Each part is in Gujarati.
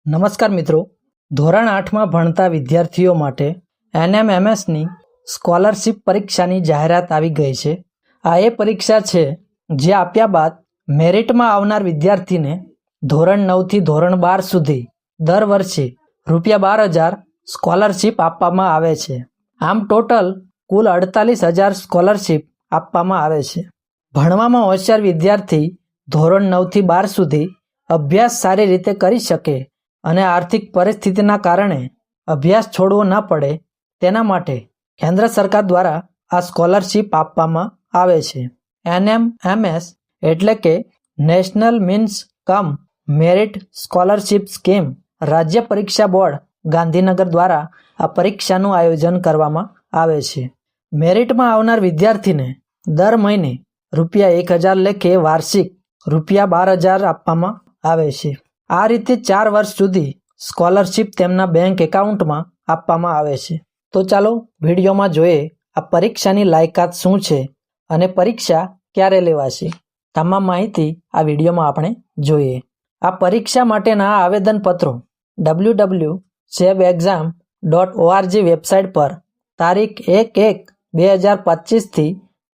નમસ્કાર મિત્રો, ધોરણ 8માં ભણતા વિદ્યાર્થીઓ માટે NMMSની સ્કોલરશિપ પરીક્ષાની જાહેરાત આવી ગઈ છે। આ એ પરીક્ષા છે જે આપ્યા બાદ મેરિટમાં આવનાર વિદ્યાર્થીને ધોરણ 9થી ધોરણ 12 સુધી દર વર્ષે ₹12,000 સ્કોલરશિપ આપવામાં આવે છે। આમ ટોટલ કુલ 48,000 સ્કોલરશિપ આપવામાં આવે છે। ભણવામાં હોશિયાર વિદ્યાર્થી ધોરણ 9થી 12 સુધી અભ્યાસ સારી રીતે કરી શકે અને આર્થિક પરિસ્થિતિના કારણે અભ્યાસ છોડવો ન પડે તેના માટે કેન્દ્ર સરકાર દ્વારા આ સ્કોલરશિપ આપવામાં આવે છે। NMMS એટલે કે નેશનલ મીન્સ કમ મેરિટ સ્કોલરશિપ સ્કીમ રાજ્ય પરીક્ષા બોર્ડ ગાંધીનગર દ્વારા આ પરીક્ષાનું આયોજન કરવામાં આવે છે। મેરિટમાં આવનાર વિદ્યાર્થીને દર મહિને ₹1,000 લેખે વાર્ષિક ₹12,000 આપવામાં આવે છે। આ રીતે 4 વર્ષ સુધી સ્કોલરશિપ તેમના બેંક એકાઉન્ટમાં આપવામાં આવે છે। તો ચાલો વિડીયોમાં જોઈએ આ પરીક્ષાની લાયકાત શું છે અને પરીક્ષા ક્યારે લેવાશે। તમામ માહિતી આ વિડીયોમાં આપણે જોઈએ। આ પરીક્ષા માટેના આવેદનપત્રો www.sebexam.org વેબસાઇટ પર તારીખ 1/1/2025 થી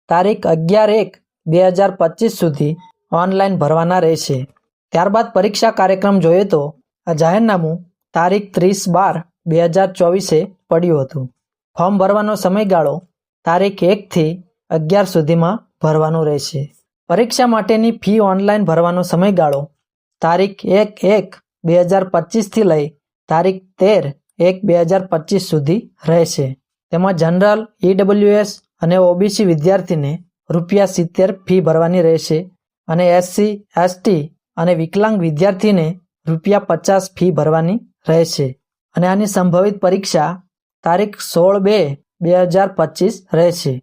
તારીખ 11/1/2025 સુધી ઓનલાઈન ભરવાના રહેશે। ત્યારબાદ પરીક્ષા કાર્યક્રમ જોઈએ તો આ જાહેરનામું તારીખ 30/12/2024 પડ્યું હતું। ફોર્મ ભરવાનો સમયગાળો તારીખ 1 થી 11 સુધીમાં ભરવાનું રહેશે। પરીક્ષા માટેની ફી ઓનલાઈન ભરવાનો સમયગાળો તારીખ 1/1/2025 થી લઈ તારીખ 13/1/2025 સુધી રહેશે। તેમાં જનરલ, EWS અને OBC વિદ્યાર્થીને ₹70 ફી ભરવાની રહેશે અને SC, ST અને વિકલાંગ વિદ્યાર્થીને ₹50 ફી ભરવાની રહેશે અને આની સંભવિત પરીક્ષા તારીખ 16/2/2025 રહેશે।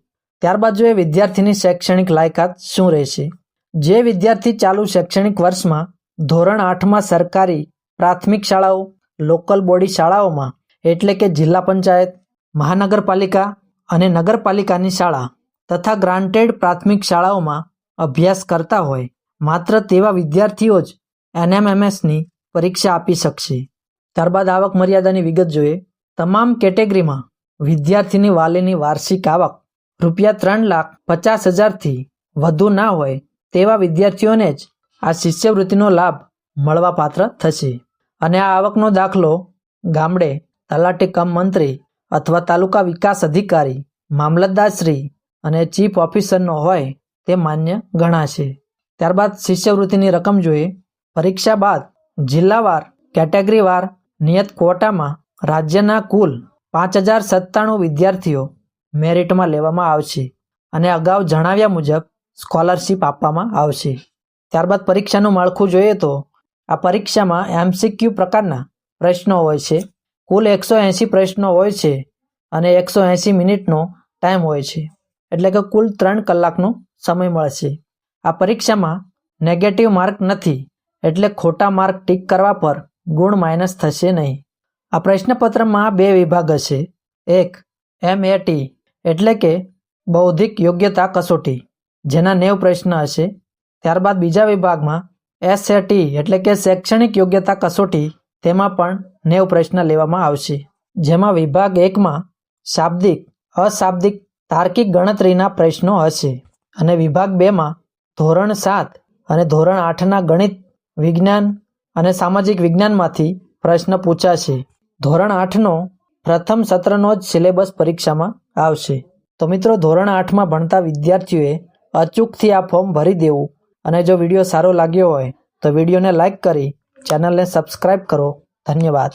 ત્યારબાદ જોઈએ વિદ્યાર્થીની શૈક્ષણિક લાયકાત શું રહેશે। જે વિદ્યાર્થી ચાલુ શૈક્ષણિક વર્ષમાં ધોરણ 8માં સરકારી પ્રાથમિક શાળાઓ, લોકલ બોડી શાળાઓમાં એટલે કે જિલ્લા પંચાયત, મહાનગરપાલિકા અને નગરપાલિકાની શાળા તથા ગ્રાન્ટેડ પ્રાથમિક શાળાઓમાં અભ્યાસ કરતા હોય માત્ર તેવા વિદ્યાર્થીઓ જ NMMSની પરીક્ષા આપી શકશે। ત્યારબાદ આવક મર્યાદાની વિગત જોઈએ। તમામ કેટેગરીમાં વિદ્યાર્થીની વાલીની વાર્ષિક આવક ₹3,50,000થી વધુ ના હોય તેવા વિદ્યાર્થીઓને જ આ શિષ્યવૃત્તિનો લાભ મળવાપાત્ર થશે અને આ આવકનો દાખલો ગામડે તલાટી કમ મંત્રી અથવા તાલુકા વિકાસ અધિકારી, મામલતદારશ્રી અને ચીફ ઓફિસરનો હોય તે માન્ય ગણાશે। ત્યારબાદ શિષ્યવૃત્તિની રકમ જોઈએ। પરીક્ષા બાદ જિલ્લાવાર, કેટેગરીવાર નિયત ક્વોટામાં રાજ્યના કુલ 5,097 વિદ્યાર્થીઓ મેરિટમાં લેવામાં આવશે અને અગાઉ જણાવ્યા મુજબ સ્કોલરશિપ આપવામાં આવશે। ત્યારબાદ પરીક્ષાનું માળખું જોઈએ તો આ પરીક્ષામાં MCQ પ્રકારના પ્રશ્નો હોય છે। કુલ 180 પ્રશ્નો હોય છે અને 180 મિનિટનો ટાઈમ હોય છે, એટલે કે કુલ 3 કલાકનો સમય મળશે। આ પરીક્ષામાં નેગેટિવ માર્ક નથી, એટલે ખોટા માર્ક ટીક કરવા પર ગુણ માઇનસ થશે નહીં। આ પ્રશ્નપત્રમાં 2 વિભાગ હશે। એક MAT એટલે કે બૌદ્ધિક યોગ્યતા કસોટી, જેના 90 પ્રશ્ન હશે। ત્યારબાદ બીજા વિભાગમાં SAT એટલે કે શૈક્ષણિક યોગ્યતા કસોટી, તેમાં પણ 90 પ્રશ્ન લેવામાં આવશે, જેમાં વિભાગ 1માં શાબ્દિક, અશાબ્દિક, તાર્કિક ગણતરીના પ્રશ્નો હશે અને વિભાગ 2માં ધોરણ 7 અને ધોરણ 8ના ગણિત, વિજ્ઞાન અને સામાજિક વિજ્ઞાનમાંથી પ્રશ્ન પૂછાશે। ધોરણ 8નો પ્રથમ સત્રનો જ સિલેબસ પરીક્ષામાં આવશે। તો મિત્રો, ધોરણ 8માં ભણતા વિદ્યાર્થીઓએ અચૂકથી આ ફોર્મ ભરી દેવું અને જો વિડીયો સારો લાગ્યો હોય તો વિડીયોને લાઇક કરી ચેનલને સબસ્ક્રાઈબ કરો। ધન્યવાદ।